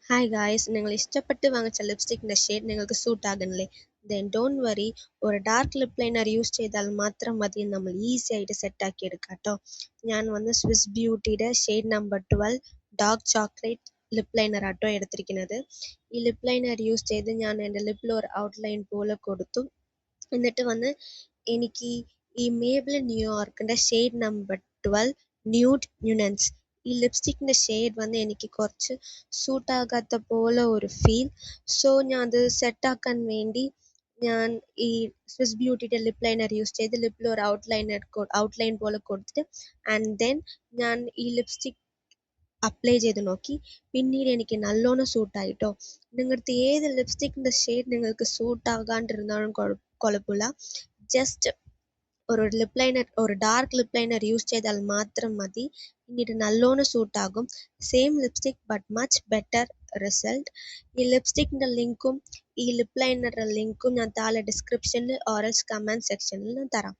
Hi guys, നിങ്ങൾ ഇഷ്ടപ്പെട്ട് വാങ്ങിച്ച ലിപ്സ്റ്റിക്കിൻ്റെ ഷെയ്ഡ് നിങ്ങൾക്ക് സൂട്ട് ആകണില്ലേ? ദെൻ ഡോണ്ട് വറി, ഒരു ഡാർക്ക് ലിപ് ലൈനർ യൂസ് ചെയ്താൽ മാത്രം മതി നമ്മൾ ഈസി ആയിട്ട് സെറ്റാക്കി എടുക്കാം കേട്ടോ. ഞാൻ സ്വിസ് ബ്യൂട്ടിയുടെ shade number 12 dark chocolate lip liner ആട്ടോ എടുത്തിരിക്കുന്നത്. ഈ ലിപ് ലൈനർ യൂസ് ചെയ്ത് ഞാൻ എൻ്റെ ലിപ്പിൽ ഒരു ഔട്ട്ലൈൻ പോലെ കൊടുത്തു. എന്നിട്ട് എനിക്ക് ഈ മേബിളിൻ ന്യൂയോർക്കിൻ്റെ ഷെയ്ഡ് നമ്പർ 12 ന്യൂഡ് ന്യൂനൻസ് ഈ ലിപ്സ്റ്റിക്കിൻ്റെ ഷെയ്ഡ് എനിക്ക് കുറച്ച് സൂട്ടാകാത്ത പോലെ ഒരു ഫീൽ. സോ ഞാൻ അത് സെറ്റാക്കാൻ വേണ്ടി ഞാൻ ഈ സ്വിസ് ബ്യൂട്ടിയുടെ ലിപ് ലൈനർ യൂസ് ചെയ്ത് ലിപ്പിൽ ഒരു ഔട്ട്ലൈൻ പോലെ കൊടുത്തിട്ട് ആൻഡ് ദെൻ ഞാൻ ഈ ലിപ്സ്റ്റിക് അപ്ലൈ ചെയ്ത് നോക്കി. പിന്നീട് എനിക്ക് നല്ലോണം സൂട്ടായിട്ടോ. നിങ്ങളുടെ ഏത് ലിപ്സ്റ്റിക്കിൻ്റെ ഷെയ്ഡ് നിങ്ങൾക്ക് സൂട്ടാകാണ്ടിരുന്നാലും കുഴപ്പമില്ല. ജസ്റ്റ് ഒരു ഡാർക്ക് ലിപ് ലൈനർ യൂസ് ചെയ്താൽ മാത്രം മതി. പിന്നീട് നല്ലോണം സൂട്ടാകും. Same lipstick but much better result. ഈ ലിപ്സ്റ്റിക്കിൻ്റെ ലിങ്കും ഈ ലിപ് ലൈനറുടെ ലിങ്കും ഞാൻ താഴെ ഡിസ്ക്രിപ്ഷനിൽ ഓർ എൽസ് കമൻറ്റ് സെക്ഷനിൽ ഞാൻ തരാം.